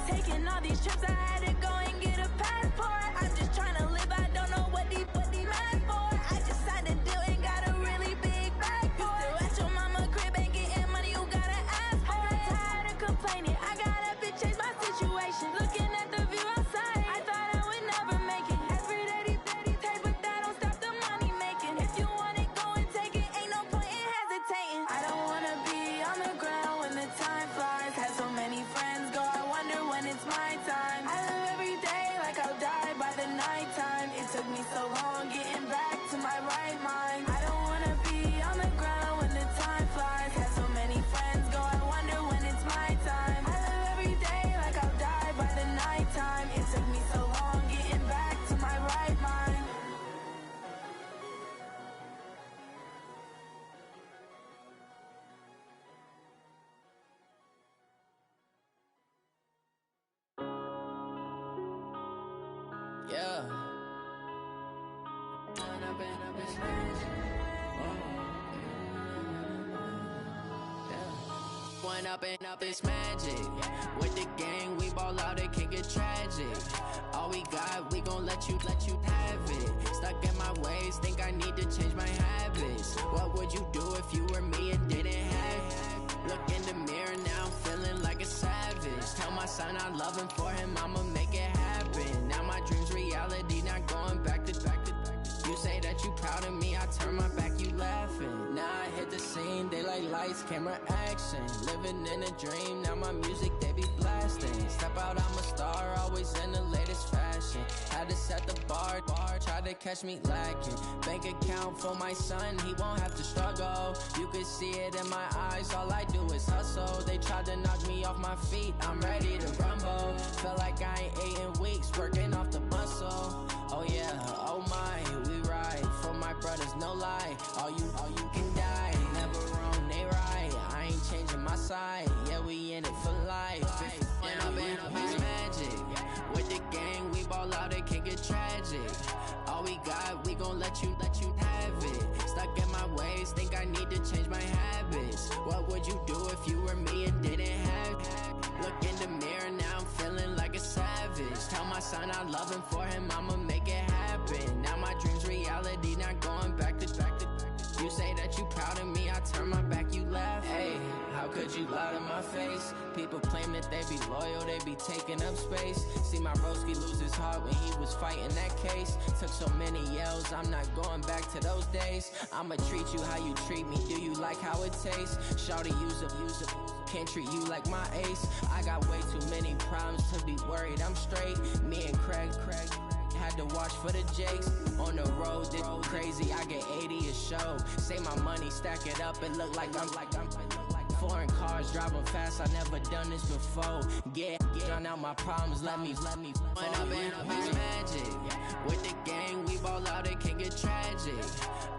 Taking all these trips, I had to go and get a passport. I'm just trying to live, I don't know what these mad for. I just signed a deal and got a really big bag for it. Still at your mama crib, ain't getting money, you gotta ask for it. I'm tired of complaining, I got up and changed my situation. Looking at the view outside, I thought I would never make it. Every day they take, but that don't stop the money making. If you want it, go and take it, ain't no point in hesitating. I don't wanna be on the ground when the time flies. Had so many friends go, I wonder when it's my time. I live every day like I'll die by the nighttime. It took me so long getting back to my right mind. I don't wanna be on the ground when the time flies. Had so many friends go, I wonder when it's my time. I live every day like I'll die by the nighttime. It took me so long getting back to my right mind. Yeah. Going up and up, it's magic. With the gang, we ball out, it can get tragic. All we got, we gon' let you have it. Stuck in my ways, think I need to change my habits. What would you do if you were me and didn't have it? Look in the mirror now, I'm feeling like a savage. Tell my son I love him, for him I'ma make it happen. Now my dream's reality, not going back to. You say that you proud of me, I turn my back, you laughing. Now I hit the scene, daylight lights, camera action. Living in a dream, now my music, they be blasting. Step out, I'm a star, always in the latest fashion. Had to set the bar, try to catch me lacking. Bank account for my son, he won't have to struggle. You can see it in my eyes, all I do is hustle. They tried to knock me off my feet, I'm ready to rumble. Felt like I ain't ate in weeks, working off the muscle. Oh yeah, oh my, we ride for my brothers, no lie. All you can die, never wrong, they right. I ain't changing my side, yeah, we in it for life. When up and up, it's magic. With the gang, we ball out, it can get tragic. All we got, we gon' let you have it. Stuck in my ways, think I need to change my habits. What would you do if you were me and didn't have it? Look in the mirror, now I'm feeling like a savage. Tell my son I love him, for him I'ma make it happen. Now my dream's reality, not going back to. You say that you proud of me, I turn my back, you laugh. Hey, how could you lie to my face? People claim that they be loyal, they be taking up space. See my broski lose his heart when he was fighting that case. Took so many yells, I'm not going back to those days. I'ma treat you how you treat me, do you like how it tastes? Shawty, use up. Can't treat you like my ace. I got way too many problems to be worried, I'm straight. Me and Craig had to watch for the Jakes. On the road, this crazy, I get 80 a show. Say my money, stack it up, it look like I'm foreign cars, driving fast, I never done this before. Get drown out my problems, let me When up and up, it's magic. With the gang, we ball out, it can get tragic.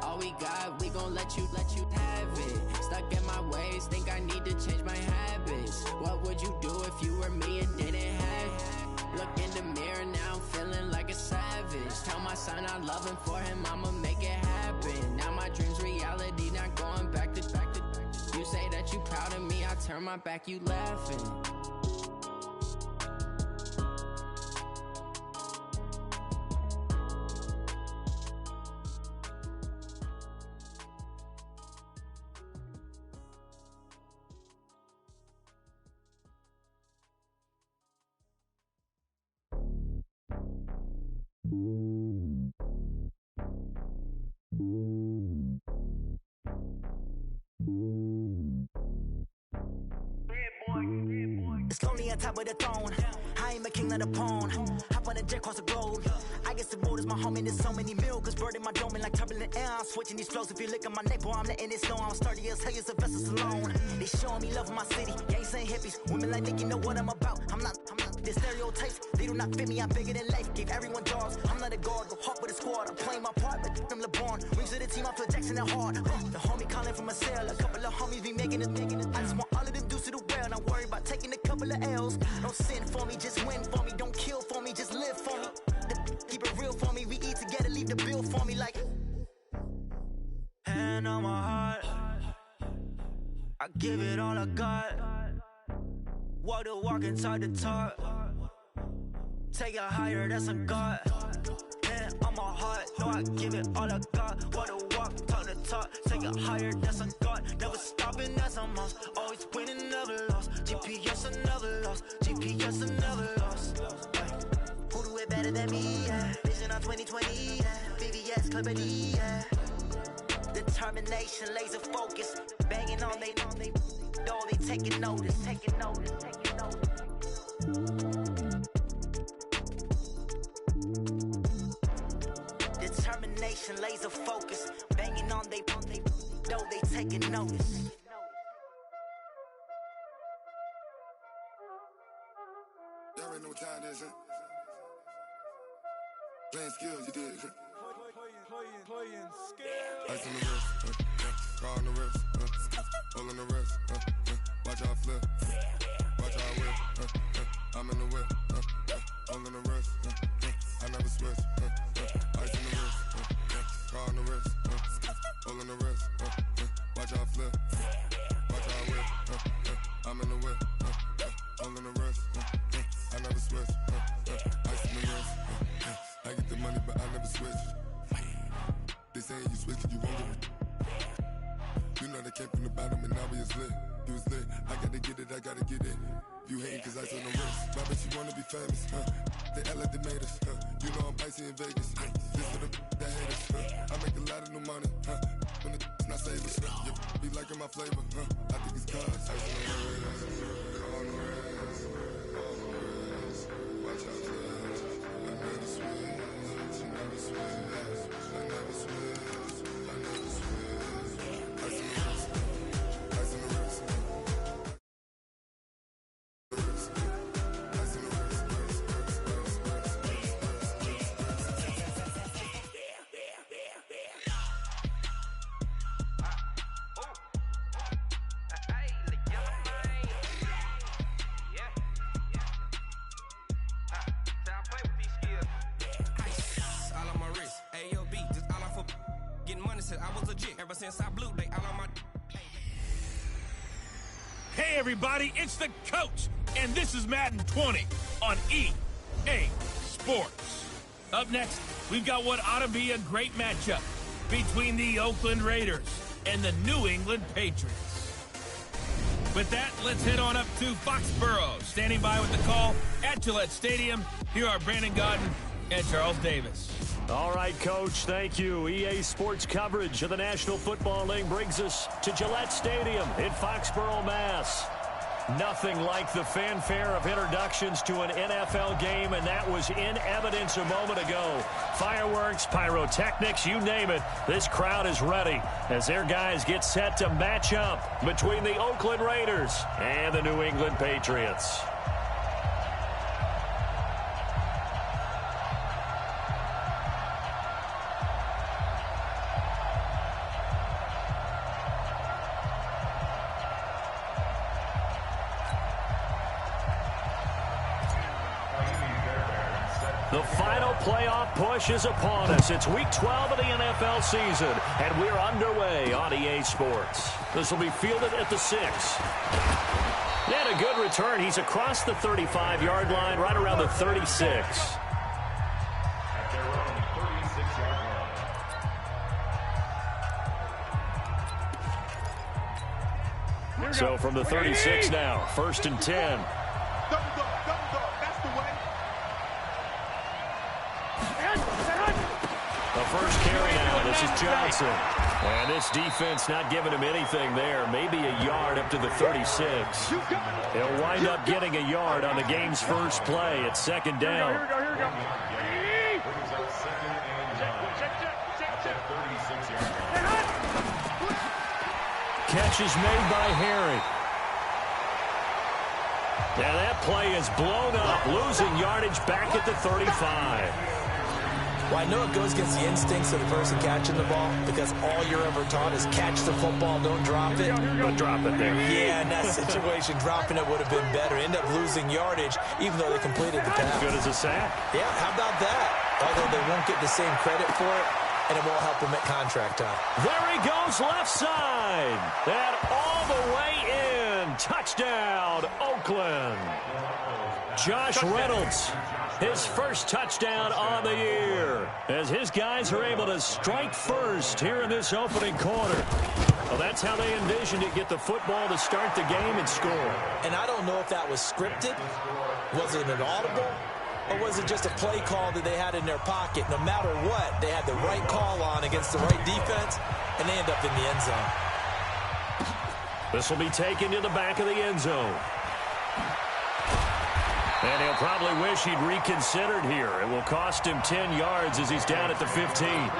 All we got, we gon' let you have it. Stuck in my ways, think I need to change my habits. What would you do if you were me and didn't have it? Look in the mirror, now I'm feeling like a savage. Tell my son I love him, for him I'ma make it happen. Now my dream's reality, not going back to. You say that you proud of me, I turn my back, you laughing. It's lonely on top of the throne. I ain't a king, not a pawn. Hop on a jet across the globe. I guess the road is my home and there's so many miracles burning my dome and like turbulent air. I'm switching these flows. If you look at my neck, boy, I'm letting it snow. I'm sturdy as hell, as a vessel alone. They showing me love in my city. Gangs ain't hippies. Women like Nick, you know what I'm about. I'm not the stereotypes. They do not fit me. I'm bigger than life. Gave everyone jobs. I'm not a guard. Go hawk with a squad. I'm playing my part, but I'm LeBron. Rings to the team. I feel Jackson and hard. The homie calling from a cell. A couple of homies be making it. I just want all of them dudes to do well. Not worry about taking a couple of L's. Don't sin for me, just win for me. Don't kill for me, just live for me. Keep it real for me. We eat together, leave the bill for me like. Hand on my heart, I give it all I got. Walk the walk and talk the talk. Take it higher, that's a God. Man, on my heart, know I give it all I got. Wanna walk, talk the talk. Take it higher, that's a God. Never stopping, that's a must. Always winning, never lost. GPS, I never lost. GPS, I never lost. Who do it better than me? Yeah. Vision on 2020. Yeah. VVS, Clippity. Yeah. Determination, laser focus. Banging on they, know they taking notice. Taking notice, taking notice. Determination, laser focus. Banging on they, know they taking notice. Y'all already know what time it is, huh? Playing skills, you did. Playing skills. Ice on the wrist, car on the wrist, hole on the wrist, watch how I flip, watch how I whip, I'm in the whip, hole on the wrist, I never switch, ice on the wrist, car on the wrist, hole on the wrist, watch how I flip, watch how I whip, I'm in the whip, hole on the wrist, I never switch, ice on the wrist, I get the money but I never switch. They saying you switch and you won't get it. You know they came from the bottom and now we is lit. You was lit, I gotta get it, I gotta get it. You hating cause ice on the wrist. My bitch, you wanna be famous, They act like they made us, You know I'm icy in Vegas, This for the that hate us, I make a lot of new money, When it's not savers, You be liking my flavor, I think it's cause ice on the wrist, on the wrist, on the wrist. Watch out for that, I never switch, I never switch. I never switch, I never switch. Ice in the wrist, ice in the wrist. Ice in the wrist, I was legit ever since I blew they all on my. Hey everybody, it's the coach, and this is Madden 20 on EA Sports. Up next, we've got what ought to be a great matchup between the Oakland Raiders and the New England Patriots. With that, let's head on up to Foxborough. Standing by with the call at Gillette Stadium, here are Brandon Gaudin and Charles Davis. All right, Coach, thank you. EA Sports coverage of the National Football League brings us to Gillette Stadium in Foxborough, Mass. Nothing like the fanfare of introductions to an NFL game, and that was in evidence a moment ago. Fireworks, pyrotechnics, you name it. This crowd is ready as their guys get set to match up between the Oakland Raiders and the New England Patriots. The final playoff push is upon us. It's week 12 of the NFL season, and we're underway on EA Sports. This will be fielded at the 6. And a good return. He's across the 35-yard line, right around the 36. So from the 36 now, 1st and 10. The first carry now. This is Johnson. And this defense not giving him anything there. Maybe a yard up to the 36. He'll wind up getting a yard on the game's first play. It's 2nd down. Here we go. Catch is made by Harry. And that play is blown up, losing yardage back at the 35. Well, I know it goes against the instincts of the person catching the ball because all you're ever taught is catch the football, don't drop it. But drop it there. Yeah, in that situation, dropping it would have been better. End up losing yardage even though they completed the pass. Good as a sack. Yeah, how about that? Although they won't get the same credit for it, and it won't help them at contract time. There he goes left side. And all the way in. Touchdown, Oakland. Josh Reynolds his first touchdown on the year, as his guys are able to strike first here in this opening quarter. Well, that's how they envisioned it, get the football to start the game and score. And I don't know if that was scripted. Was it an audible? Or was it just a play call that they had in their pocket? No matter what, they had the right call on against the right defense, and they end up in the end zone. This will be taken to the back of the end zone. And he'll probably wish he'd reconsidered here. It will cost him 10 yards as he's down at the 15.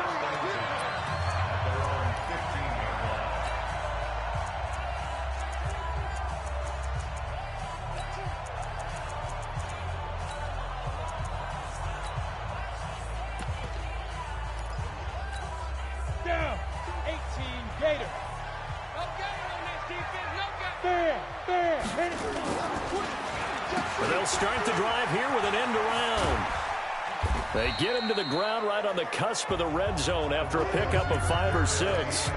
They'll start the drive here with an end around. They get him to the ground right on the cusp of the red zone after a pickup of 5 or 6.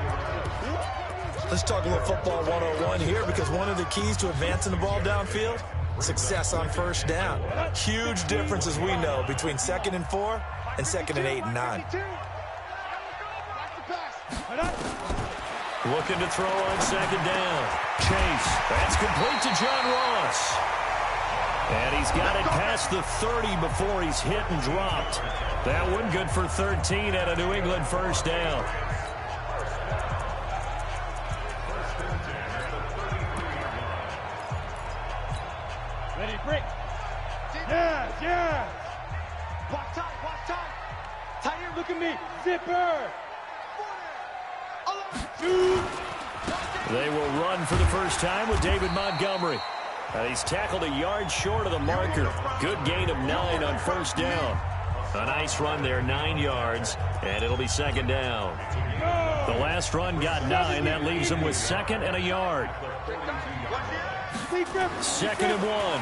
Let's talk a little football 101 here, because one of the keys to advancing the ball downfield, success on first down. Huge difference, as we know, between 2nd and 4 and 2nd and 8 and 9. Looking to throw on 2nd down. Chase. That's complete to John Ross. And he's got it past the 30 before he's hit and dropped. That one good for 13 at a New England first down. Ready, break. Yeah. Watch time. Tight here, look at me. Zipper. They will run for the first time with David Montgomery. And he's tackled a yard short of the marker. Good gain of 9 on first down. A nice run there, 9 yards, and it'll be 2nd down. The last run got 9. That leaves him with 2nd and a yard. 2nd and 1.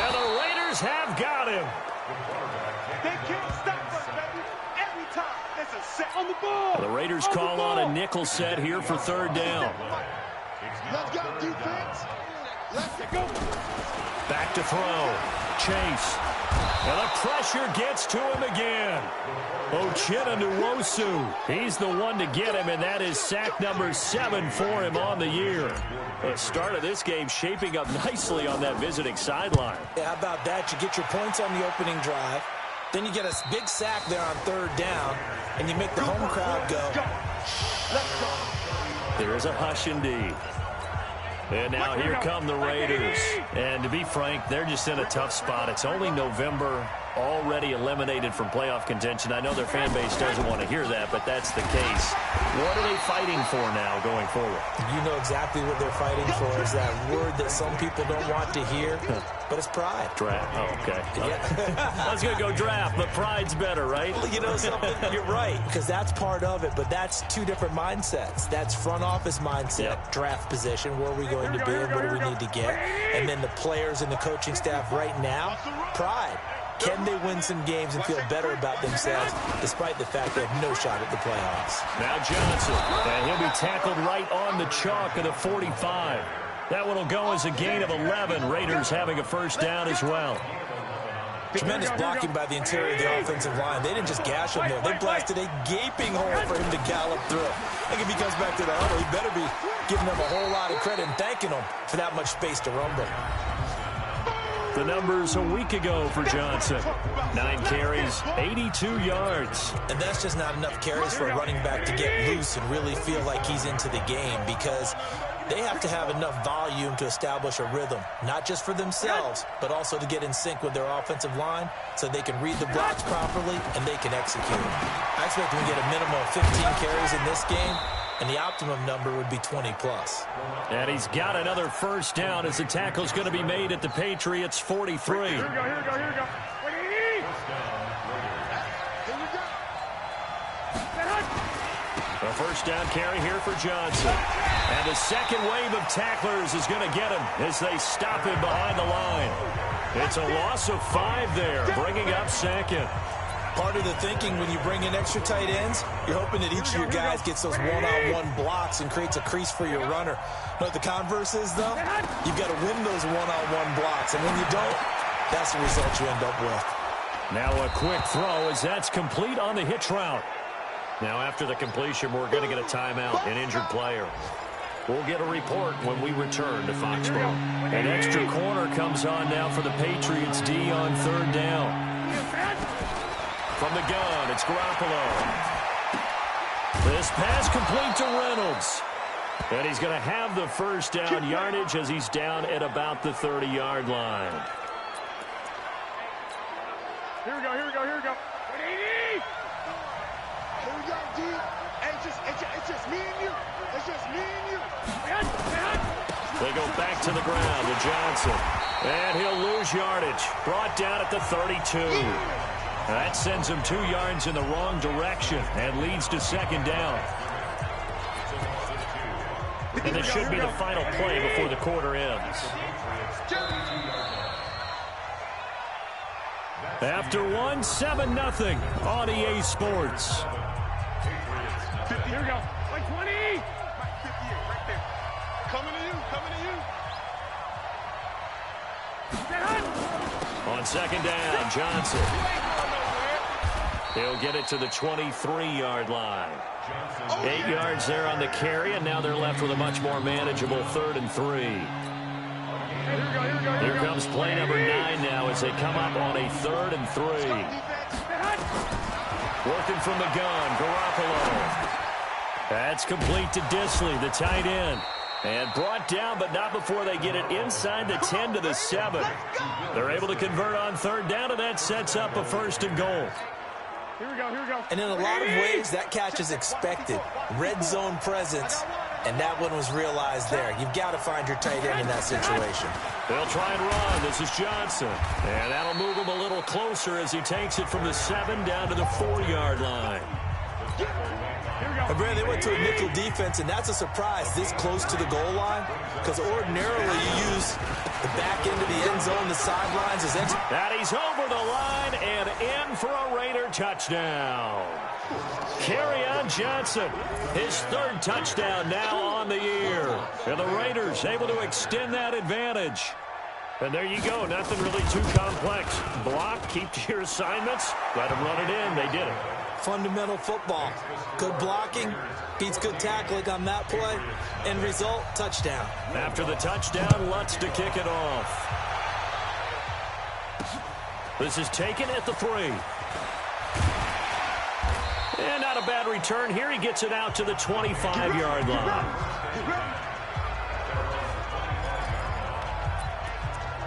And the Raiders have got him. They can't stop us, baby. Every time there's a set on the ball. The Raiders call on a nickel set here for 3rd down. Let's go, defense. Let's go. Back to throw. Chase. And the pressure gets to him again. Uchenna Nwosu. He's the one to get him, and that is sack number 7 for him on the year. The start of this game shaping up nicely on that visiting sideline. Yeah, how about that? You get your points on the opening drive. Then you get a big sack there on 3rd down, and you make the home crowd go. There is a hush indeed. And now here come the Raiders. And to be frank, they're just in a tough spot. It's only November, already eliminated from playoff contention. I know their fan base doesn't want to hear that, but that's the case. What are they fighting for now going forward? You know exactly what they're fighting for. Is that word that some people don't want to hear, but it's pride. Draft. Oh, okay. Yeah. I was going to go draft, but pride's better, right? Well, you know something? You're right, because that's part of it, but that's 2 different mindsets. That's front office mindset, draft position, where are we going to be and what do we need to get? And then the players and the coaching staff right now, pride. Can they win some games and feel better about themselves despite the fact they have no shot at the playoffs? Now Johnson, and he'll be tackled right on the chalk of the 45. That one will go as a gain of 11. Raiders having a first down as well. Tremendous blocking by the interior of the offensive line. They didn't just gash him there. They blasted a gaping hole for him to gallop through. I think if he comes back to the huddle, he better be giving them a whole lot of credit and thanking them for that much space to rumble. The numbers a week ago for Johnson. 9 carries, 82 yards. And that's just not enough carries for a running back to get loose and really feel like he's into the game, because they have to have enough volume to establish a rhythm, not just for themselves, but also to get in sync with their offensive line so they can read the blocks properly and they can execute. I expect them to get a minimum of 15 carries in this game, and the optimum number would be 20+. And he's got another first down as the tackle's going to be made at the Patriots' 43. Here we go. A first down carry here for Johnson. And the second wave of tacklers is going to get him as they stop him behind the line. It's a loss of 5 there, bringing up 2nd. Part of the thinking when you bring in extra tight ends, you're hoping that each of your guys gets those one-on-one blocks and creates a crease for your runner. You know what the converse is, though? You've got to win those one-on-one blocks, and when you don't, that's the result you end up with. Now a quick throw as that's complete on the hitch route. Now after the completion, we're going to get a timeout, an injured player. We'll get a report when we return to Foxborough. An extra corner comes on now for the Patriots D on third down. From the gun, it's Garoppolo. This pass complete to Reynolds. And he's going to have the first down yardage as he's down at about the 30-yard line. Here we go, here we go, here we go. 180! Here we go, D. Hey, it's just me and you. It's just me and you. They go back to the ground to Johnson. And he'll lose yardage. Brought down at the 32. That sends him 2 yards in the wrong direction and leads to second down. And this should be the final play before the quarter ends. After one, 7-0 on EA Sports. 50, here we go. 120. 58 right there. Coming to you, coming to you. On second down, Johnson. He'll get it to the 23-yard line. 8 yards there on the carry, and now they're left with a much more manageable 3rd and 3. Here comes play number 9 now as they come up on a 3rd and 3. Working from the gun, Garoppolo. That's complete to Disley, the tight end. And brought down, but not before they get it inside the 10 to the 7. They're able to convert on third down, and that sets up a 1st and goal. Here we go, here we go. And in a lot of ways, that catch is expected. Red zone presence, and that one was realized there. You've got to find your tight end in that situation. They'll try and run. This is Johnson. And that'll move him a little closer as he takes it from the 7 down to the 4-yard line. And Brad, they went to a nickel defense, and that's a surprise this close to the goal line, because ordinarily you use the back end of the end zone, the sidelines as extra. That he's over the line and in for a Raider touchdown. Kerryon Johnson, his 3rd touchdown now on the year. And the Raiders able to extend that advantage. And there you go, nothing really too complex. Block, keep to your assignments, let them run it in. They did it. Fundamental football. Good blocking beats good tackling on that play. End result, touchdown. After the touchdown, Lutz to kick it off. This is taken at the 3. And not a bad return here. He gets it out to the 25-yard line.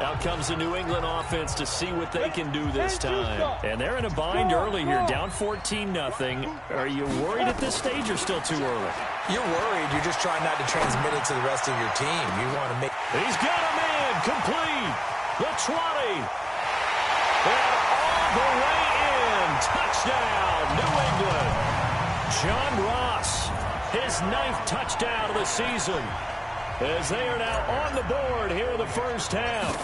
Out comes the New England offense to see what they can do this time. And they're in a bind early here, down 14-0. Are you worried at this stage or still too early? You're worried. You're just trying not to transmit it to the rest of your team. You want to make... He's got him in, complete. The 20. And all the way in. Touchdown, New England. John Ross, his 9th touchdown of the season, as they are now on the board here in the first half.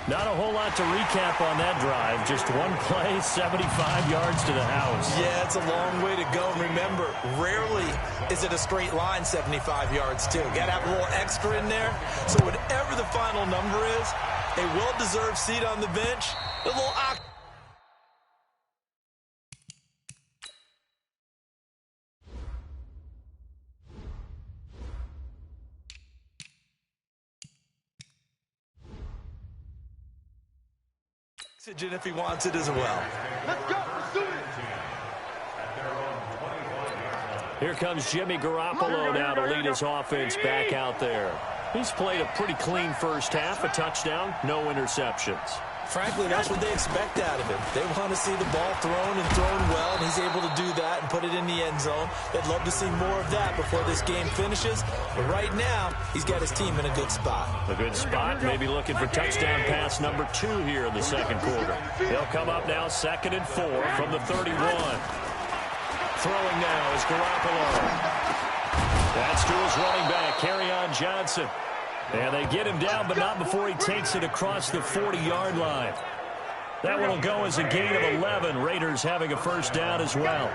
Not a whole lot to recap on that drive. Just one play, 75 yards to the house. Yeah, it's a long way to go. Remember, rarely is it a straight line 75 yards, too. Got to have a little extra in there. So whatever the final number is, a well-deserved seat on the bench, a little oxygen if he wants it as well. Let's go, pursue it. Here comes Jimmy Garoppolo now to lead his offense back out there. He's played a pretty clean first half, a touchdown, no interceptions. Frankly, that's what they expect out of him. They want to see the ball thrown and thrown well, and he's able to do that and put it in the end zone. They'd love to see more of that before this game finishes. But right now, he's got his team in a good spot. A good spot, maybe looking for touchdown pass number 2 here in the second quarter. He'll come up now 2nd and 4 from the 31. Throwing now is Garoppolo. That's to his running back, Kerryon Johnson. And they get him down, but not before he takes it across the 40-yard line. That one will go as a gain of 11. Raiders having a first down as well.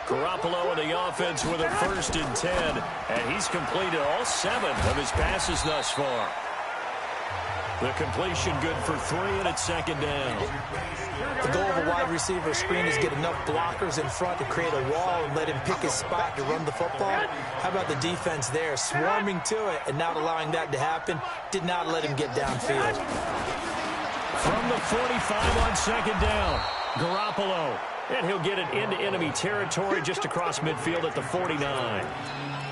Garoppolo in the offense with a 1st and 10. And he's completed all 7 of his passes thus far. The completion good for 3, and it's 2nd down. The goal of a wide receiver screen is get enough blockers in front to create a wall and let him pick his spot to run the football. How about the defense there, swarming to it and not allowing that to happen? Did not let him get downfield. From the 45 on 2nd down, Garoppolo. And he'll get it into enemy territory just across midfield at the 49.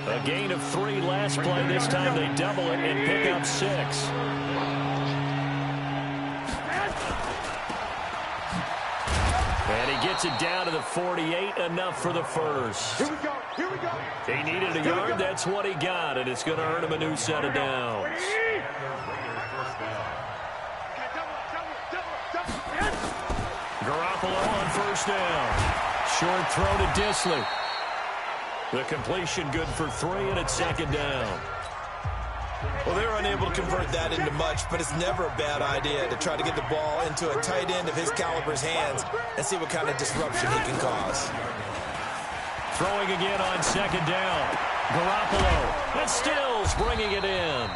A gain of 3 last play. This time they double it and pick up 6. And he gets it down to the 48, enough for the first. Here we go, here we go. He needed a yard, that's what he got, and it's going to earn him a new set of downs. Garoppolo on 1st down. Short throw to Dissly. The completion good for 3, and it's 2nd down. Well, they were unable to convert that into much, but it's never a bad idea to try to get the ball into a tight end of his caliber's hands and see what kind of disruption he can cause. Throwing again on 2nd down. Garoppolo. And Stills bringing it in.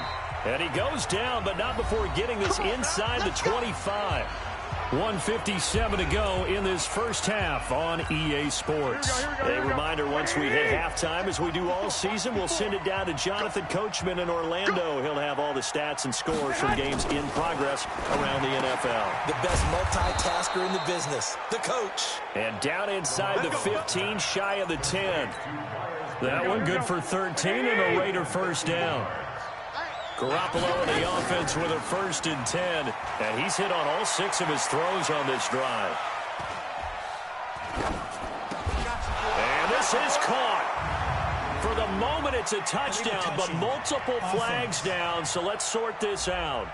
And he goes down, but not before getting this inside the 25. 1:57 to go in this first half on EA Sports. A reminder, once we hit halftime, as we do all season, we'll send it down to Jonathan Coachman in Orlando. He'll have all the stats and scores from games in progress around the NFL. The best multitasker in the business, the coach. And down inside the 15, shy of the 10. That one good for 13 and a Raider first down. Garoppolo in the offense with a 1st and 10. And he's hit on all 6 of his throws on this drive. And this is caught. For the moment, it's a touchdown, but multiple flags down, so let's sort this out.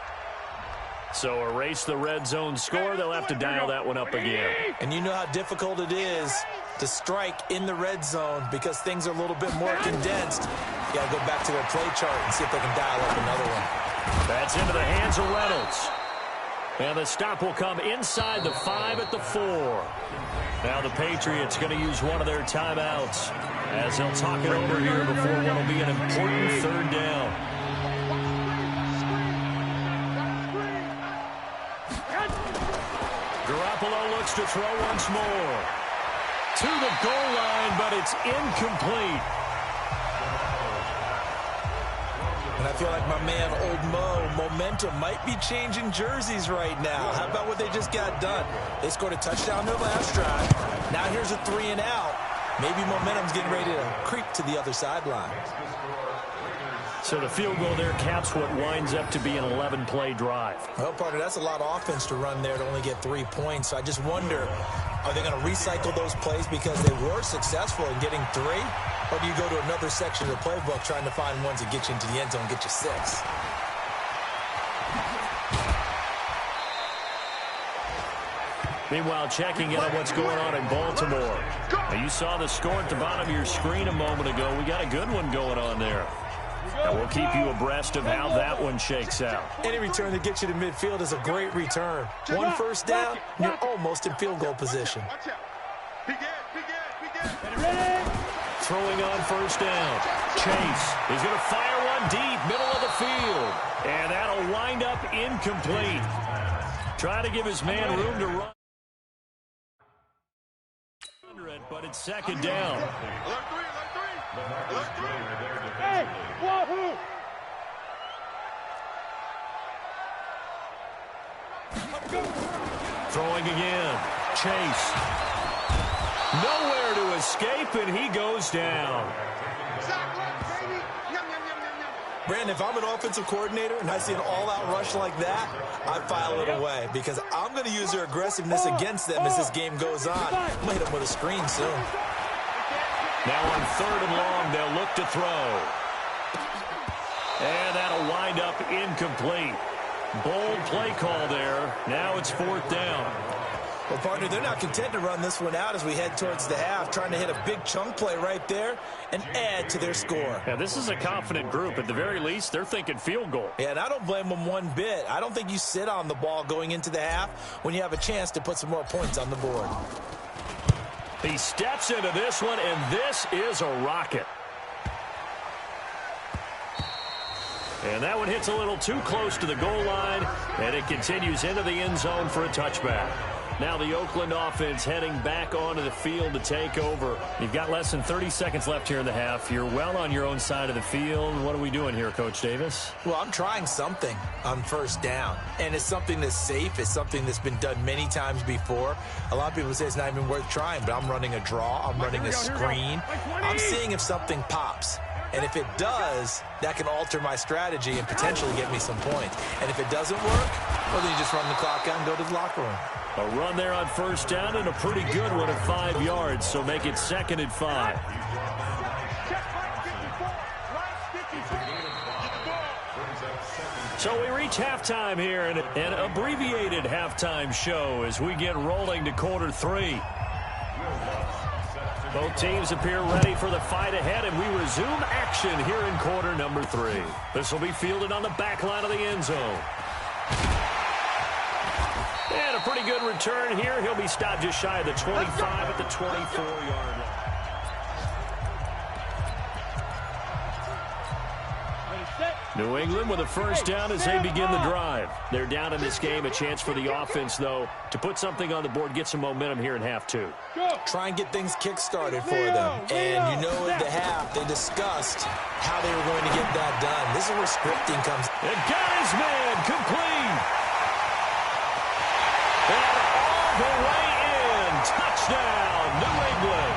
So erase the red zone score. They'll have to dial that one up again. And you know how difficult it is to strike in the red zone because things are a little bit more condensed. You got to go back to their play chart and see if they can dial up another one. That's into the hands of Reynolds. And the stop will come inside the 5 at the 4. Now the Patriots going to use one of their timeouts as they'll talk it over here before what will be an important 3rd down. Garoppolo looks to throw once more. To the goal line, but it's incomplete. And I feel like my man, Old Mo, momentum might be changing jerseys right now. How about what they just got done? They scored a touchdown their last drive. Now here's a 3 and out. Maybe momentum's getting ready to creep to the other sideline. So the field goal there caps what winds up to be an 11-play drive. Well, partner, that's a lot of offense to run there to only get 3 points. So I just wonder, are they going to recycle those plays because they were successful in getting 3? Or do you go to another section of the playbook trying to find ones that get you into the end zone and get you 6? Meanwhile, checking in on what's going on in Baltimore. Now, you saw the score at the bottom of your screen a moment ago. We got a good one going on there. And we'll keep you abreast of how that one shakes out. Any return that gets you to midfield is a great return. 1 first down, you're almost in field goal position. Throwing on 1st down. Chase is going to fire one deep, middle of the field. And that'll wind up incomplete. Trying to give his man room to run. But it's 2nd down. Hey, wahoo! Throwing again. Chase. Nowhere to escape, and he goes down. Brandon, if I'm an offensive coordinator and I see an all-out rush like that, I file it away because I'm going to use their aggressiveness against them as this game goes on. I'm going to hit them with a screen soon. Now on 3rd and long, they'll look to throw. And that'll wind up incomplete. Bold play call there. Now it's 4th down. Well, partner, they're not content to run this one out as we head towards the half, trying to hit a big chunk play right there and add to their score. Yeah, this is a confident group. At the very least, they're thinking field goal. Yeah, and I don't blame them one bit. I don't think you sit on the ball going into the half when you have a chance to put some more points on the board. He steps into this one, and this is a rocket. And that one hits a little too close to the goal line, and it continues into the end zone for a touchback. Now the Oakland offense heading back onto the field to take over. You've got less than 30 seconds left here in the half. You're well on your own side of the field. What are we doing here, Coach Davis? Well, I'm trying something on first down, and it's something that's safe. It's something that's been done many times before. A lot of people say it's not even worth trying, but I'm running a draw. I'm running a screen. I'm seeing if something pops. And if it does, that can alter my strategy and potentially get me some points. And if it doesn't work, well, then you just run the clock out and go to the locker room. A run there on first down and a pretty good one at 5 yards, so make it 2nd and 5. So we reach halftime here, and an abbreviated halftime show as we get rolling to quarter 3. Both teams appear ready for the fight ahead, and we resume action here in quarter number 3. This will be fielded on the back line of the end zone. And a pretty good return here. He'll be stopped just shy of the 25 at the 24-yard line. New England with a first down as they begin the drive. They're down in this game. A chance for the offense, though, to put something on the board, get some momentum here in half 2. Try and get things kick-started for them. And you know at the half, they discussed how they were going to get that done. This is where scripting comes. And got his man complete. And all the way in. Touchdown, New England.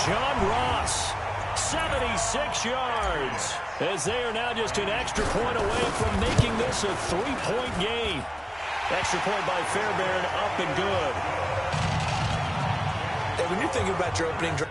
John Ross, 76 yards. As they are now just an extra point away from making this a 3-point game. Extra point by Fairbairn, up and good. Hey, when you're thinking about your opening drive,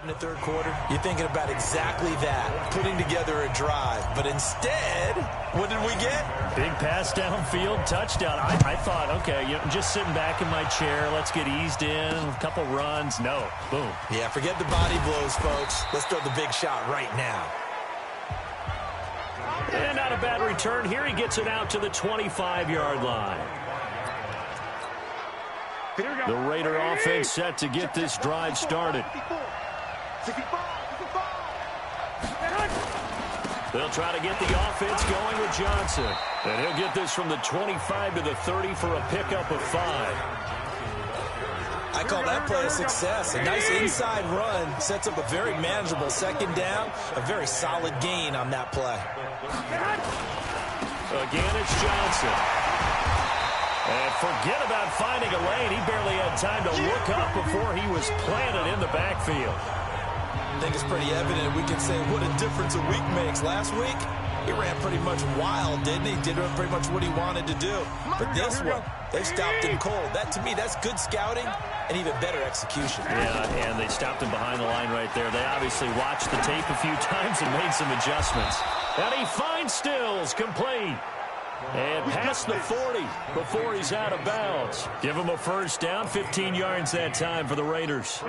in the third quarter, you're thinking about exactly that, putting together a drive. But instead, what did we get? Big pass downfield, touchdown. I thought, okay, I'm just sitting back in my chair. Let's get eased in, a couple runs. No, boom. Yeah, forget the body blows, folks. Let's throw the big shot right now. And not a bad return here. He gets it out to the 25-yard line. The Raider offense set to get this drive started. They'll try to get the offense going with Johnson. And he'll get this from the 25 to the 30 for a pickup of 5. I call that play a success. A nice inside run sets up a very manageable second down. A very solid gain on that play. Again, it's Johnson. And forget about finding a lane. He barely had time to look up before he was planted in the backfield. I think it's pretty evident we can say what a difference a week makes. Last week, he ran pretty much wild, didn't he? Did pretty much what he wanted to do. But this one, they stopped him cold. That, to me, that's good scouting and even better execution. Yeah, and they stopped him behind the line right there. They obviously watched the tape a few times and made some adjustments. And he finds Stills complete. And past the 40 before he's out of bounds. Give him a first down, 15 yards that time for the Raiders.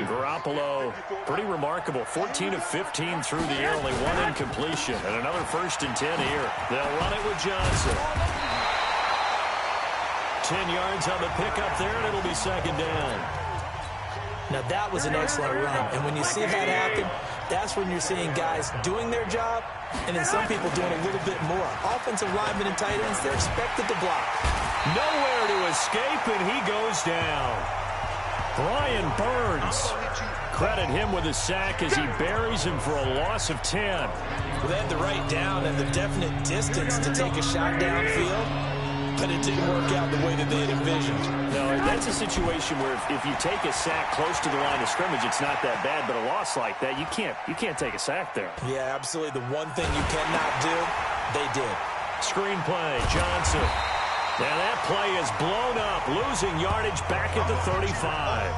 Garoppolo, pretty remarkable. 14 of 15 through the air, only one incompletion. And another 1st and 10 here. They'll run it with Johnson. 10 yards on the pickup there, and it'll be 2nd down. Now, that was an excellent run. And when you see that happen, that's when you're seeing guys doing their job and then some people doing a little bit more. Offensive linemen and tight ends, they're expected to block. Nowhere to escape, and he goes down. Brian Burns. Credit him with a sack as he buries him for a loss of 10. Well, they had the right down and the definite distance to take a shot downfield, but it didn't work out the way that they had envisioned. No, that's a situation where if you take a sack close to the line of scrimmage, it's not that bad, but a loss like that, you can't take a sack there. Yeah, absolutely. The one thing you cannot do, they did. Screenplay, Johnson. Now that play is blown up, losing yardage back at the 35.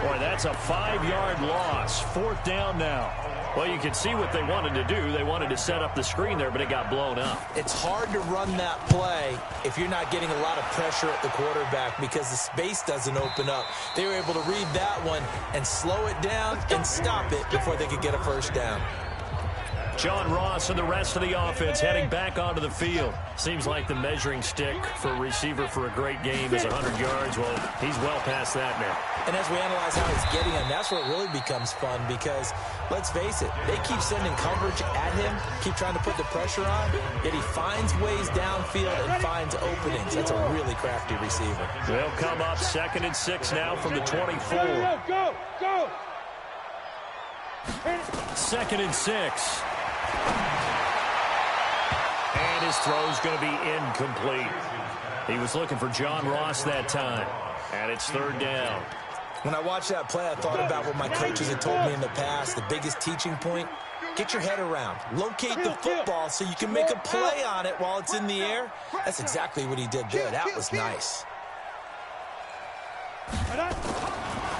Boy, that's a 5-yard loss. 4th down now. Well, you can see what they wanted to do. They wanted to set up the screen there, but it got blown up. It's hard to run that play if you're not getting a lot of pressure at the quarterback because the space doesn't open up. They were able to read that one and slow it down and stop it before they could get a first down. John Ross and the rest of the offense heading back onto the field. Seems like the measuring stick for a receiver for a great game is 100 yards. Well, he's well past that now. And as we analyze how he's getting them, that's where it really becomes fun because, let's face it, they keep sending coverage at him, keep trying to put the pressure on, yet he finds ways downfield and finds openings. That's a really crafty receiver. They'll come up 2nd and 6 now from the 24. Go! 2nd and 6. And his throw's going to be incomplete. He was looking for John Ross that time. And it's 3rd down. When I watched that play, I thought about what my coaches had told me in the past. The biggest teaching point, get your head around. Locate the football so you can make a play on it while it's in the air. That's exactly what he did there. That was nice.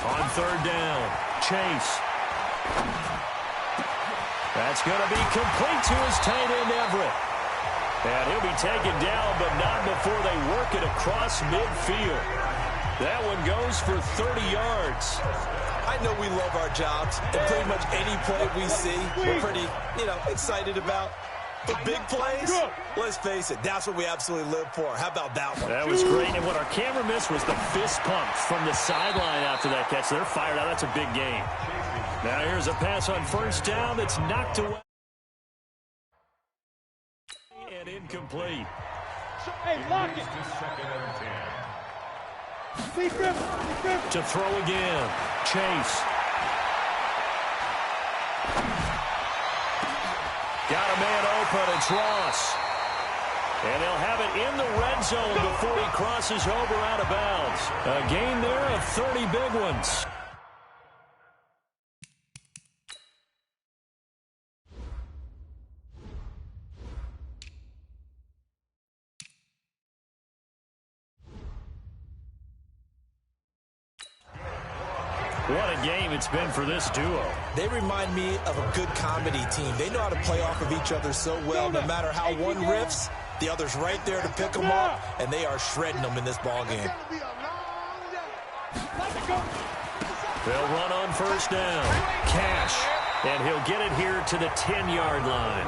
On 3rd down, Chase. That's going to be complete to his tight end, Everett. And he'll be taken down, but not before they work it across midfield. That one goes for 30 yards. I know we love our jobs, and pretty much any play we see, we're pretty, excited about. But big plays, let's face it, that's what we absolutely live for. How about that one? That was great, and what our camera missed was the fist pump from the sideline after that catch. They're fired out. That's a big game. Now here's a pass on 1st down that's knocked away. And incomplete. Hey, lock it. To throw again. Chase. Got a man open. It's Ross. And they'll have it in the red zone before he crosses over out of bounds. A gain there of 30 big ones. What a game it's been for this duo. They remind me of a good comedy team. They know how to play off of each other so well. No matter how one riffs, the other's right there to pick them up, and they are shredding them in this ball game. They'll run on 1st down. Cash. And he'll get it here to the 10-yard line.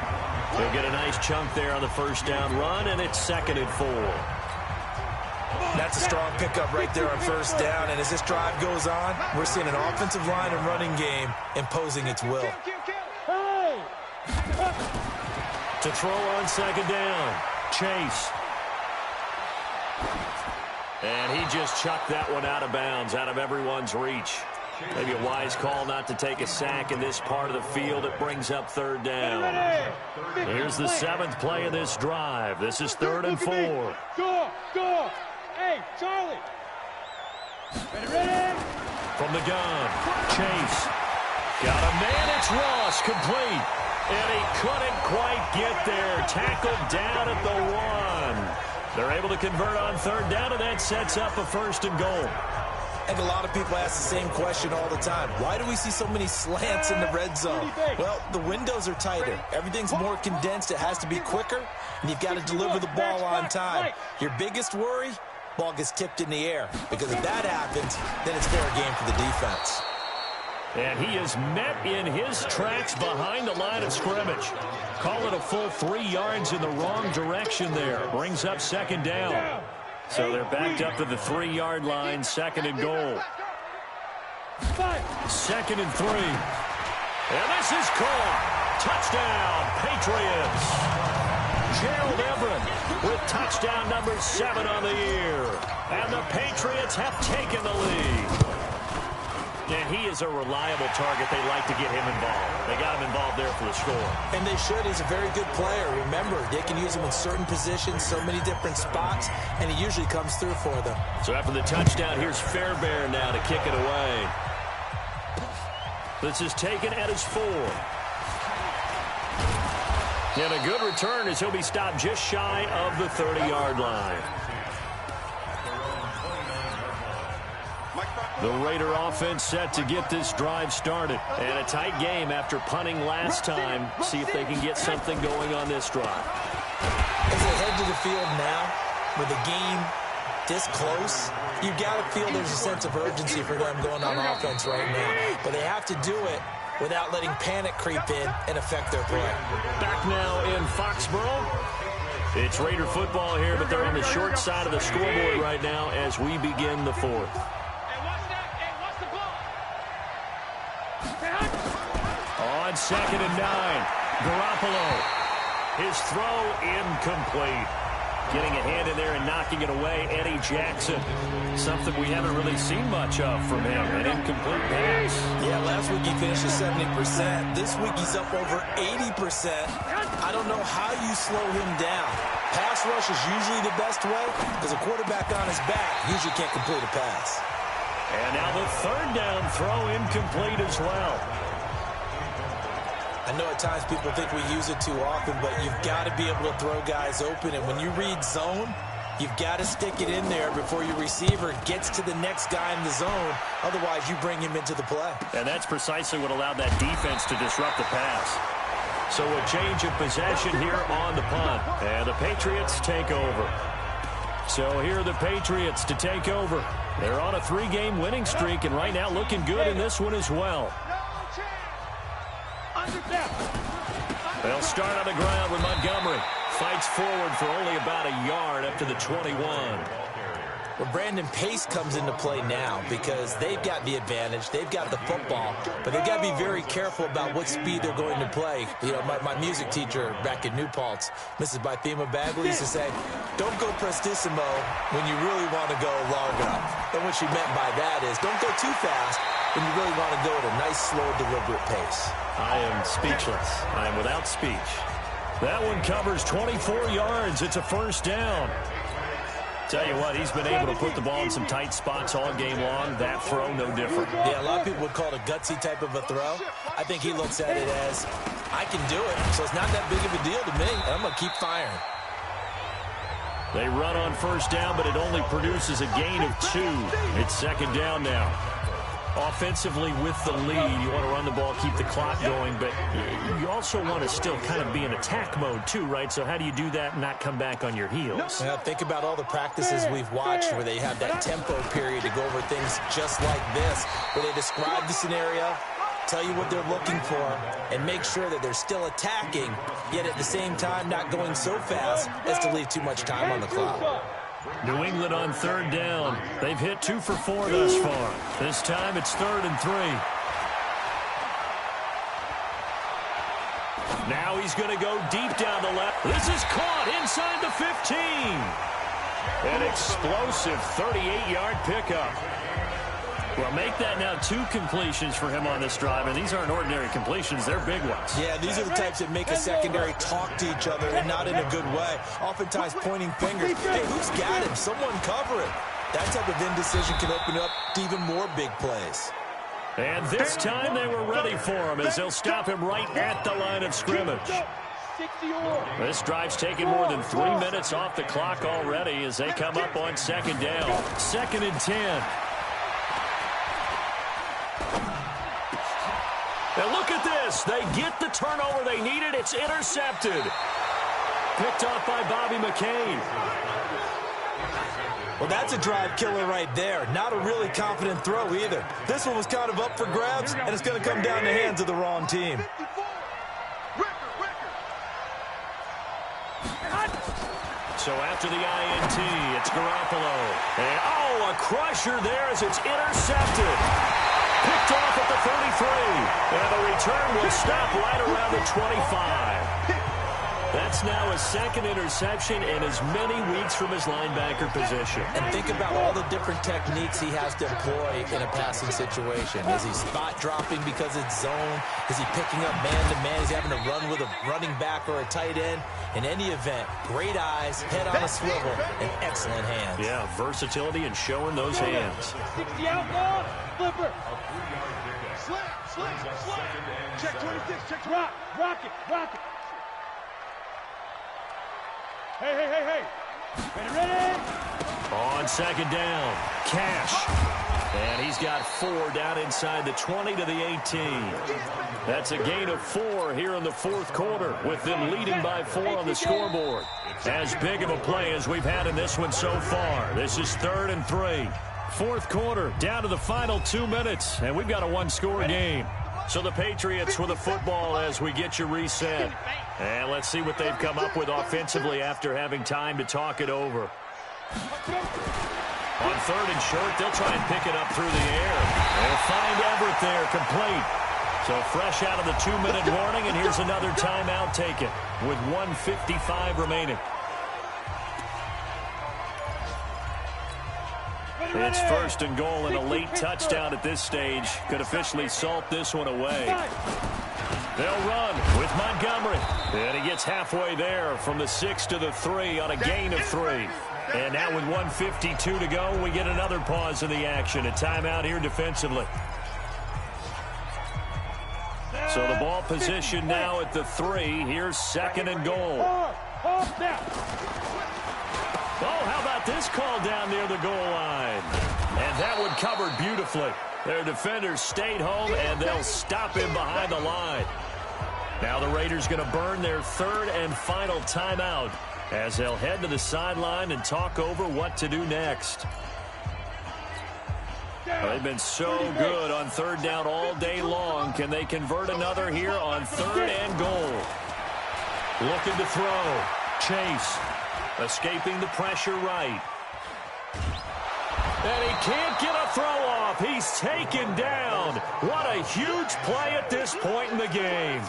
He'll get a nice chunk there on the 1st down run, and it's 2nd and 4. That's a strong pickup right there on 1st down, and as this drive goes on, we're seeing an offensive line and running game imposing its will. To throw on 2nd down, Chase. And he just chucked that one out of bounds, out of everyone's reach. Maybe a wise call not to take a sack in this part of the field. It brings up 3rd down. Here's the 7th play of this drive. This is 3rd and 4. Go! Hey, Charlie! Ready? From the gun, Chase. Got a man, it's Ross, complete. And he couldn't quite get there. Tackled down at the 1. They're able to convert on 3rd down, and that sets up a 1st and goal. And a lot of people ask the same question all the time. Why do we see so many slants in the red zone? Well, the windows are tighter. Everything's more condensed. It has to be quicker, and you've got to deliver the ball on time. Your biggest worry? Ball gets tipped in the air. Because if that happens, then it's fair game for the defense. And he is met in his tracks behind the line of scrimmage. Call it a full 3 yards in the wrong direction there. Brings up 2nd down. So they're backed up to the 3-yard line, 2nd and goal. 2nd and 3. And this is caught. Touchdown, Patriots. Gerald Everett with touchdown number 7 on the year. And the Patriots have taken the lead. And he is a reliable target. They like to get him involved. They got him involved there for the score. And they should. He's a very good player. Remember, they can use him in certain positions, so many different spots, and he usually comes through for them. So after the touchdown, here's Fairbairn now to kick it away. This is taken at his 4. And a good return as he'll be stopped just shy of the 30-yard line. The Raider offense set to get this drive started. And a tight game after punting last time. See if they can get something going on this drive. As they head to the field now, with the game this close, you've got to feel there's a sense of urgency for them going on offense right now. But they have to do it without letting panic creep in and affect their play. Back now in Foxborough. It's Raider football here, but they're on the short side of the scoreboard right now as we begin the fourth. On 2nd and 9, Garoppolo. His throw incomplete. Getting a hand in there and knocking it away, Eddie Jackson. Something we haven't really seen much of from him, an incomplete pass. Yeah, last week he finished at 70%. This week he's up over 80%. I don't know how you slow him down. Pass rush is usually the best way because a quarterback on his back usually can't complete a pass. And now the 3rd down throw incomplete as well. I know at times people think we use it too often, but you've got to be able to throw guys open. And when you read zone, you've got to stick it in there before your receiver gets to the next guy in the zone. Otherwise, you bring him into the play. And that's precisely what allowed that defense to disrupt the pass. So a change of possession here on the punt. And the Patriots take over. So here are the Patriots to take over. They're on a 3-game winning streak, and right now looking good in this one as well. They'll start on the ground with Montgomery. Fights forward for only about a yard up to the 21. Well, Brandon Pace comes into play now because they've got the advantage. They've got the football, but they've got to be very careful about what speed they're going to play. You know, my music teacher back in New Paltz, Mrs. Bythema Bagley, used to say, don't go prestissimo when you really want to go long enough. And what she meant by that is don't go too fast when you really want to go at a nice, slow, deliberate pace. I am speechless. I am without speech. That one covers 24 yards. It's a 1st down. Tell you what, he's been able to put the ball in some tight spots all game long. That throw, no different. Yeah, a lot of people would call it a gutsy type of a throw. I think he looks at it as, I can do it, so it's not that big of a deal to me, and I'm going to keep firing. They run on 1st down, but it only produces a gain of 2. It's 2nd down now. Offensively with the lead, you want to run the ball, keep the clock going, but you also want to still kind of be in attack mode too, right? So how do you do that and not come back on your heels? Yeah, think about all the practices we've watched where they have that tempo period to go over things just like this, where they describe the scenario, tell you what they're looking for, and make sure that they're still attacking, yet at the same time not going so fast as to leave too much time on the clock. New England on 3rd down. They've hit 2 for 4 thus far. This time it's 3rd and 3. Now he's going to go deep down the left. This is caught inside the 15. An explosive 38-yard pickup. Well, make that now 2 completions for him on this drive, and these aren't ordinary completions. They're big ones. Yeah, these are the types that make a secondary talk to each other, and not in a good way. Oftentimes pointing fingers. Hey, who's got him? Someone cover it. That type of indecision can open up to even more big plays. And this time they were ready for him as they'll stop him right at the line of scrimmage. This drive's taken more than 3 minutes off the clock already as they come up on 2nd down. 2nd and 10. And look at this. They get the turnover they needed. It's intercepted. Picked off by Bobby McCain. Well, that's a drive killer right there. Not a really confident throw either. This one was kind of up for grabs, and it's going to come down the hands of the wrong team. So after the INT, it's Garoppolo. And, oh, a crusher there as it's intercepted. Picked off at the 33. And the return will stop right around the 25. That's now his 2nd interception in as many weeks from his linebacker position. And think about all the different techniques he has to employ in a passing situation. Is he spot dropping because it's zone? Is he picking up man-to-man? Is he having to run with a running back or a tight end? In any event, great eyes, head on a swivel, and excellent hands. Yeah, versatility and showing those hands. 60 outlaw, flipper. Slam. Check 26, check rock it. Hey. Ready? On second down, Cash. And he's got 4 down inside the 20 to the 18. That's a gain of 4 here in the fourth quarter, with them leading by 4 on the scoreboard. As big of a play as we've had in this one so far. This is 3rd and 3. Fourth quarter, down to the final 2 minutes, and we've got a one-score game. So the Patriots with the football as we get you reset. And let's see what they've come up with offensively after having time to talk it over. On 3rd and short, they'll try and pick it up through the air. They'll find Everett there, complete. So fresh out of the 2-minute warning, and here's another timeout taken with 1:55 remaining. It's 1st and goal, and a late touchdown at this stage could officially salt this one away. They'll run with Montgomery. And he gets halfway there from the 6 to the 3 on a gain of 3. And now with 1:52 to go, we get another pause in the action. A timeout here defensively. So the ball position now at the 3. Here's 2nd and goal. Oh, how about this call down near the goal line? And that one covered beautifully. Their defenders stayed home, and they'll stop him behind the line. Now the Raiders going to burn their 3rd and final timeout as they'll head to the sideline and talk over what to do next. They've been so good on 3rd down all day long. Can they convert another here on 3rd and goal? Looking to throw. Chase. Escaping the pressure right. And he can't get a throw off. He's taken down. What a huge play at this point in the game.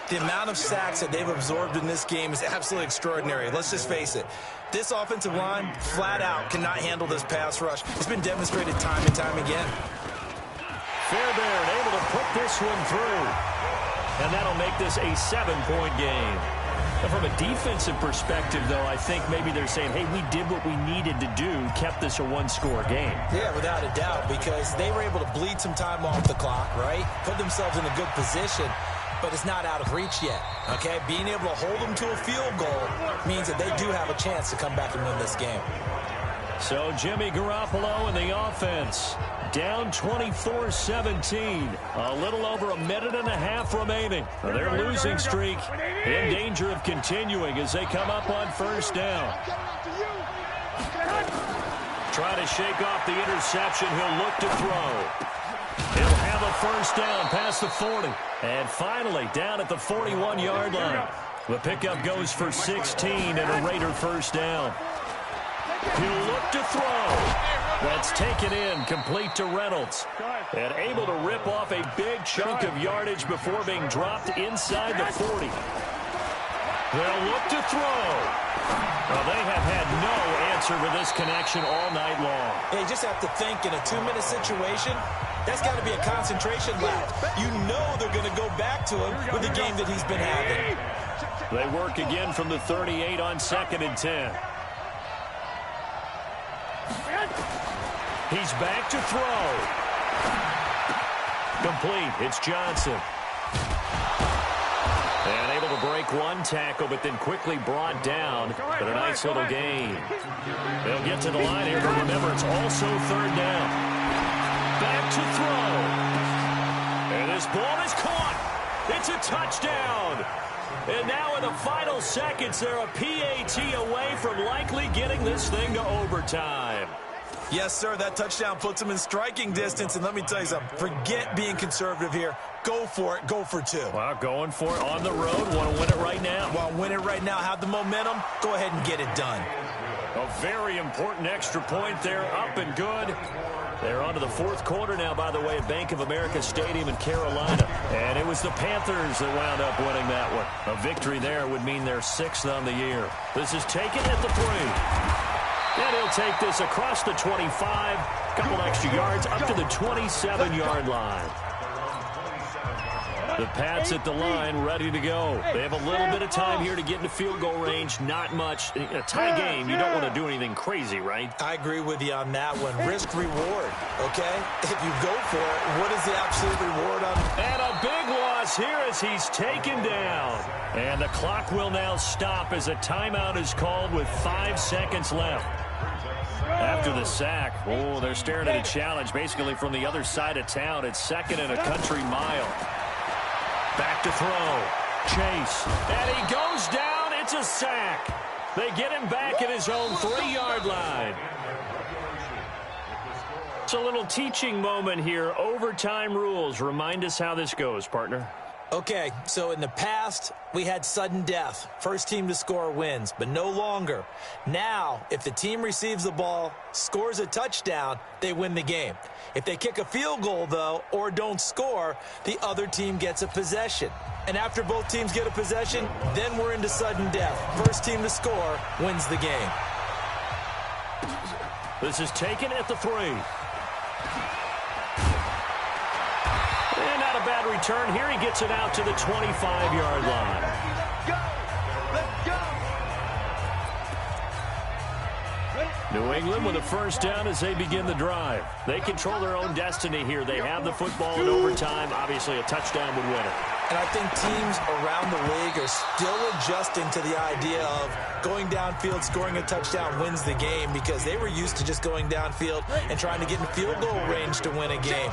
The amount of sacks that they've absorbed in this game is absolutely extraordinary. Let's just face it. This offensive line, flat out, cannot handle this pass rush. It's been demonstrated time and time again. Fairbairn able to put this one through. And that'll make this a 7-point game. And from a defensive perspective, though, I think maybe they're saying, hey, we did what we needed to do, kept this a one-score game. Yeah, without a doubt, because they were able to bleed some time off the clock, right? Put themselves in a good position, but it's not out of reach yet, okay? Being able to hold them to a field goal means that they do have a chance to come back and win this game. So Jimmy Garoppolo and the offense down 24-17. A little over a minute and a half remaining. Their losing streak in danger of continuing as they come up on 1st down. Try to shake off the interception. He'll look to throw. He'll have a 1st down past the 40. And finally down at the 41-yard line. The pickup goes for 16 and a Raider 1st down. He'll look to throw. That's taken in, complete to Reynolds. And able to rip off a big chunk of yardage before being dropped inside the 40. They'll look to throw. Well, they have had no answer for this connection all night long. They just have to think in a 2-minute situation, that's got to be a concentration lapse. You know they're going to go back to him with the game that he's been having. They work again from the 38 on 2nd and 10. He's back to throw. Complete. It's Johnson. And able to break one tackle, but then quickly brought down. But a nice little gain. They'll get to the line here, but remember, it's also 3rd down. Back to throw. And this ball is caught. It's a touchdown. And now in the final seconds, they're a PAT away from likely getting this thing to overtime. Yes, sir, that touchdown puts them in striking distance. And let me tell you something, forget being conservative here. Go for it. Go for 2. Well, going for it on the road. Want to win it right now. Want to win it right now. Have the momentum. Go ahead and get it done. A very important extra point there. Up and good. They're on to the 4th quarter now, by the way, at Bank of America Stadium in Carolina. And it was the Panthers that wound up winning that one. A victory there would mean they're 6th on the year. This is taken at the 3. And he'll take this across the 25. Couple extra yards up to the 27-yard line. The Pats at the line, ready to go. They have a little bit of time here to get into field goal range. Not much. A tie game, you don't want to do anything crazy, right? I agree with you on that one. Risk reward, okay? If you go for it, what is the absolute reward on it? And a big loss here as he's taken down. And the clock will now stop as a timeout is called with 5 seconds left. After the sack, oh, they're staring at a challenge basically from the other side of town. It's 2nd and a country mile. Back to throw. Chase. And he goes down. It's a sack. They get him back at his own 3-yard line. It's a little teaching moment here. Overtime rules. Remind us how this goes, partner. Okay, so in the past, we had sudden death. First team to score wins, but no longer. Now, if the team receives the ball, scores a touchdown, they win the game. If they kick a field goal, though, or don't score, the other team gets a possession. And after both teams get a possession, then we're into sudden death. First team to score wins the game. This is taken at the 3. And not a bad return here. He gets it out to the 25-yard line. New England with a first down as they begin the drive. They control their own destiny here. They have the football in overtime. Obviously, a touchdown would win it. And I think teams around the league are still adjusting to the idea of going downfield, scoring a touchdown wins the game, because they were used to just going downfield and trying to get in field goal range to win a game.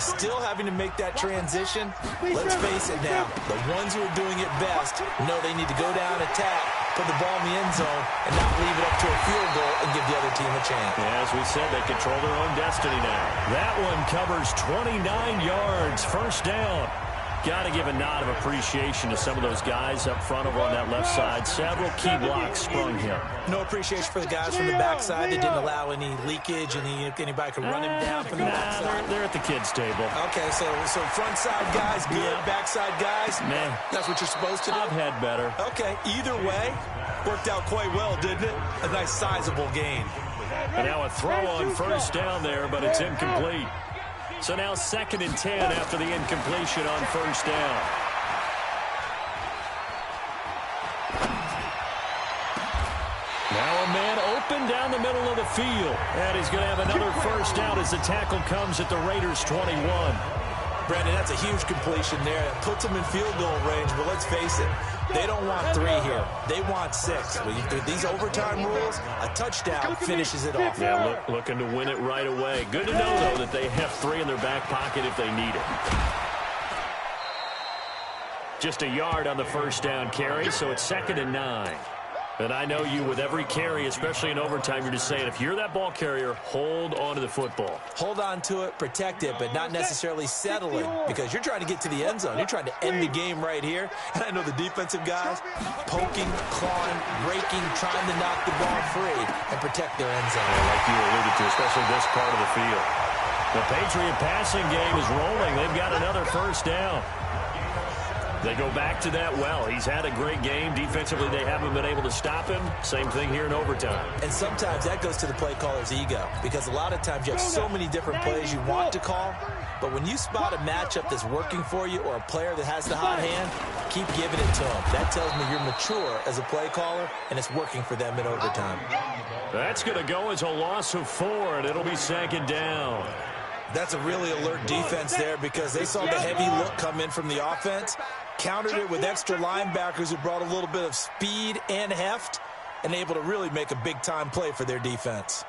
Still having to make that transition. Let's face it now, the ones who are doing it best know they need to go down, attack, put the ball in the end zone, and not leave it up to a field goal and give the other team a chance. Yeah, as we said, they control their own destiny now. That one covers 29 yards, first down. Got to give a nod of appreciation to some of those guys up front over on that left side. Several key blocks sprung here. No appreciation for the guys from the backside that didn't allow any leakage, anybody could run him down from the backside. They're at the kids' table. Okay, so front side guys good, backside guys, man, that's what you're supposed to do? I've had better. Okay, either way, worked out quite well, didn't it? A nice sizable gain. And now a throw on first down there, but it's incomplete. So now 2nd and 10 after the incompletion on first down. Now a man open down the middle of the field. And he's going to have another first down as the tackle comes at the Raiders' 21. Brandon, that's a huge completion there. It puts them in field goal range, but let's face it, they don't want 3 here. They want 6. With these overtime rules, a touchdown finishes it off. Yeah, looking to win it right away. Good to know, though, that they have 3 in their back pocket if they need it. Just a yard on the first down carry, so it's 2nd and 9. And I know you, with every carry, especially in overtime, you're just saying, if you're that ball carrier, hold on to the football. Hold on to it, protect it, but not necessarily settling, because you're trying to get to the end zone. You're trying to end the game right here. And I know the defensive guys poking, clawing, raking, trying to knock the ball free and protect their end zone. Like you alluded to, especially this part of the field. The Patriot passing game is rolling. They've got another first down. They go back to that well. He's had a great game. Defensively, they haven't been able to stop him. Same thing here in overtime. And sometimes that goes to the play caller's ego, because a lot of times you have so many different plays you want to call, but when you spot a matchup that's working for you or a player that has the hot hand, keep giving it to them. That tells me you're mature as a play caller, and it's working for them in overtime. That's going to go as a loss of 4, and it'll be 2nd down. That's a really alert defense there, because they saw the heavy look come in from the offense, countered it with extra linebackers who brought a little bit of speed and heft, and able to really make a big-time play for their defense.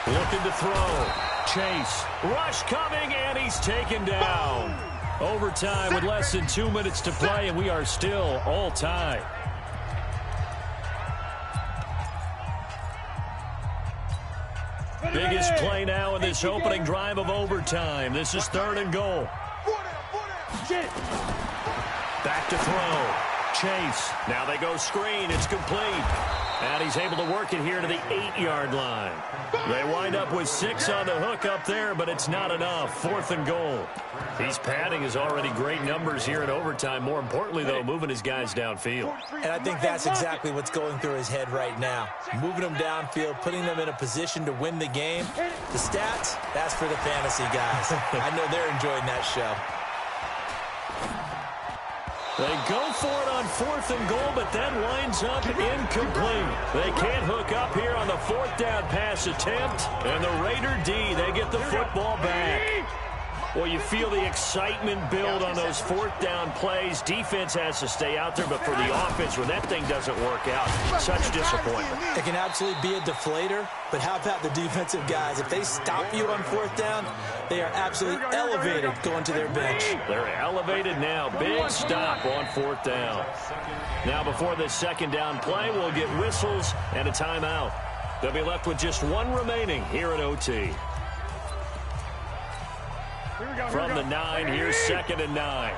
Looking to throw. Chase. Rush coming, and he's taken down. Overtime with less than 2 minutes to play, and we are still all tied. Biggest play now in this opening drive of overtime. This is 3rd and goal. Back to throw. Chase. Now they go screen. It's complete. And he's able to work it here to the 8-yard line. They wind up with 6 on the hook up there, but it's not enough. 4th and goal. He's padding his already great numbers here in overtime. More importantly, though, moving his guys downfield. And I think that's exactly what's going through his head right now. Moving them downfield, putting them in a position to win the game. The stats, that's for the fantasy guys. I know they're enjoying that show. They go for it on 4th and goal, but that winds up incomplete. They can't hook up here on the 4th down pass attempt. And the Raider D, they get the football back. Well, you feel the excitement build on those fourth down plays. Defense has to stay out there, but for the offense, when that thing doesn't work out, such disappointment. It can absolutely be a deflator, but how about the defensive guys? If they stop you on fourth down, they are absolutely elevated going to their bench. They're elevated now. Big stop on fourth down. Now, before this second down play, we'll get whistles and a timeout. They'll be left with just one remaining here at OT. From the 9, here's 2nd and 9.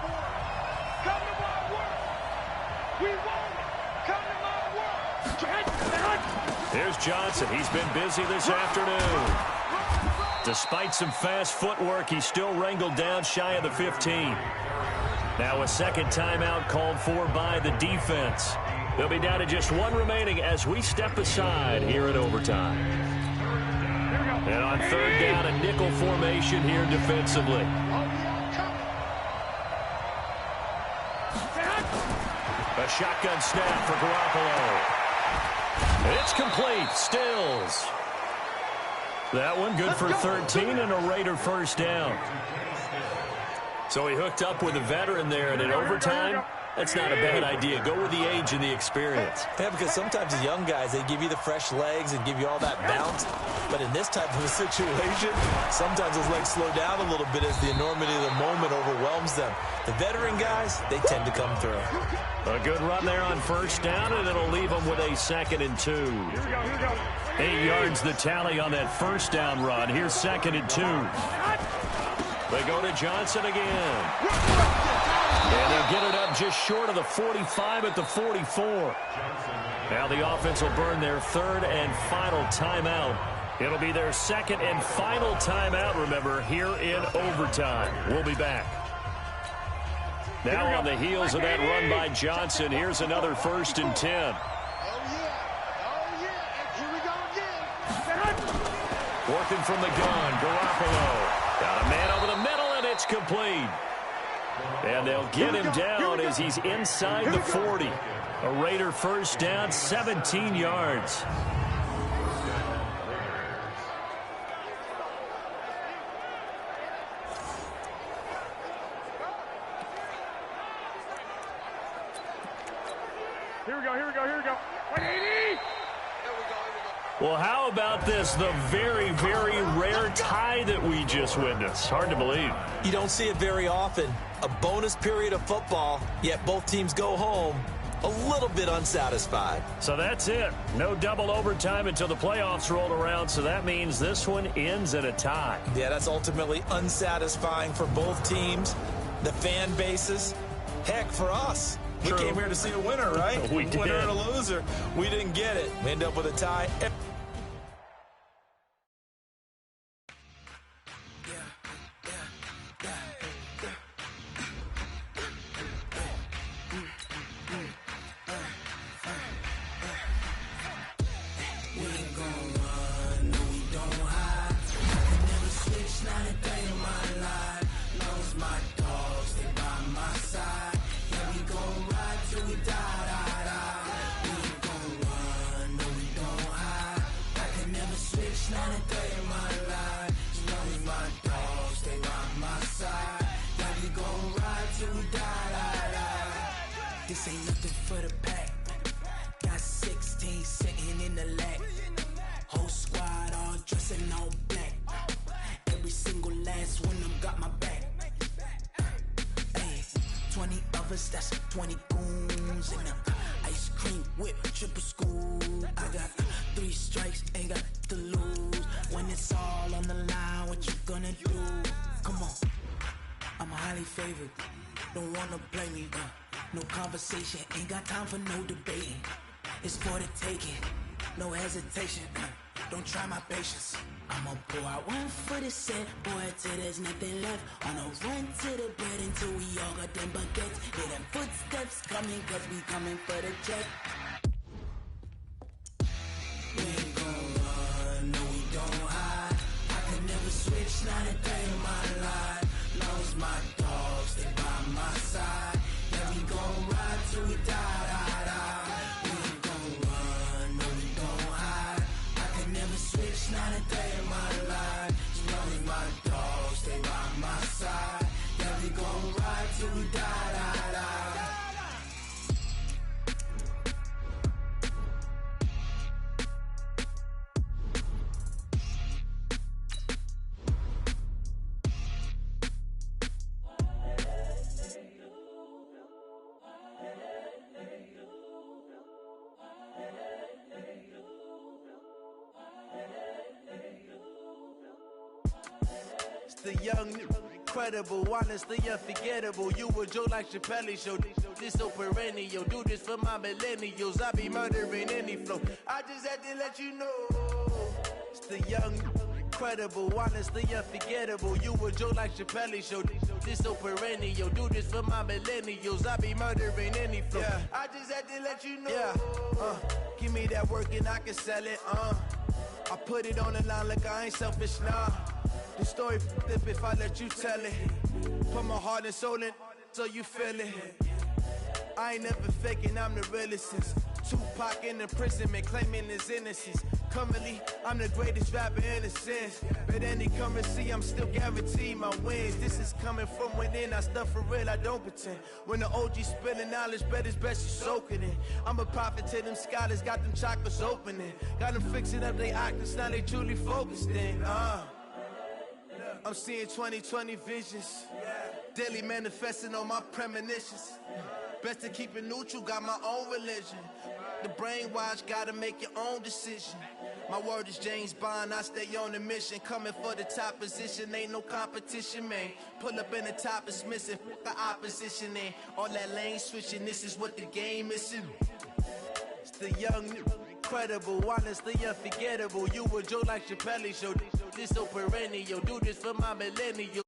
Here's Johnson. He's been busy this afternoon. Despite some fast footwork, he's still wrangled down shy of the 15. Now a second timeout called for by the defense. They'll be down to just one remaining as we step aside here in overtime. And on third down, a nickel formation here defensively. A shotgun snap for Garoppolo. It's complete. Stills. That one good for 13 and a Raider first down. So he hooked up with a veteran there, and in overtime, that's not a bad idea. Go with the age and the experience. Yeah, because sometimes the young guys, they give you the fresh legs and give you all that bounce. But in this type of a situation, sometimes those legs slow down a little bit as the enormity of the moment overwhelms them. The veteran guys, they tend to come through. A good run there on first down, and it'll leave them with a 2nd and 2. 8 yards the tally on that first down run. Here's 2nd and 2. They go to Johnson again. And they'll get it up just short of the 45 at the 44. Now the offense will burn their 3rd and final timeout. It'll be their 2nd and final timeout, remember, here in overtime. We'll be back. Now on the heels of that run by Johnson, here's another 1st and 10. Working from the gun, Garoppolo. Got a man over the middle, and it's complete. And they'll get him down as he's inside the 40. A Raider first down, 17 yards. Here we go, here we go, here we go. 180! Well, how about this? The very, very rare tie that we just witnessed. Hard to believe. You don't see it very often. A bonus period of football, yet both teams go home a little bit unsatisfied. So that's it. No double overtime until the playoffs roll around, so that means this one ends in a tie. Yeah, that's ultimately unsatisfying for both teams, the fan bases. Heck, for us. True. We came here to see a winner, right? We did. Winner and a loser. We didn't get it. We end up with a tie. This ain't nothing for the pack. Got 16 sitting in the lap. Whole squad all dressing all black. Every single last one of them got my back. Hey, 20 of us, that's 20 goons. And ice cream whip, triple scoop. I got 3 strikes, ain't got to lose. When it's all on the line, what you gonna do? Come on, I'm highly favored. Don't wanna play me, no conversation, ain't got time for no debating. It's for the taking, no hesitation. Don't try my patience. I'ma pour out one for the set, boy, till there's nothing left. On a run to the bread until we all got them baguettes. Hear them footsteps coming, cause we coming for the check. We ain't gon' run, no we don't hide. I can never switch, not a day in my life. Long as my dogs stay by my side. Yeah, we gon' ride till we die, die, die. We ain't gon' run, no we don't hide. I can never switch, not a day in my life. As long as my dogs stay by my side. The young, incredible, honestly unforgettable. You a Joe like Chappelle show. This so perennial. Do this for my millennials. I be murdering any flow. I just had to let you know. It's the young, incredible, honestly unforgettable. You a Joe like Chappelle show. This so perennial. Do this for my millennials. I be murdering any flow. Yeah. I just had to let you know. Yeah. Give me that work and I can sell it. I put it on the line like I ain't selfish, nah. The story flip if I let you tell it. Put my heart and soul in so you feel it. I ain't never faking, I'm the realest since Tupac in imprisonment, claiming his innocence. Currently, I'm the greatest rapper in a sense. But any currency, I'm still guaranteed my wins. This is coming from within, I stuff for real, I don't pretend. When the OG spilling knowledge, bet it's best you soak it in. I'm a prophet to them scholars, got them chakras opening. Got them fixing up they octaves, now they truly focused in. I'm seeing 2020 visions. Daily manifesting on my premonitions. Best to keep it neutral, got my own religion. The brainwash, gotta make your own decision. My word is James Bond, I stay on the mission. Coming for the top position, ain't no competition, man. Pull up in the top, it's missing, the opposition in. All that lane switching, this is what the game is. It's the young, incredible, honestly unforgettable. You a Joe like Chappelle show. This so perennial. Do this for my millennials.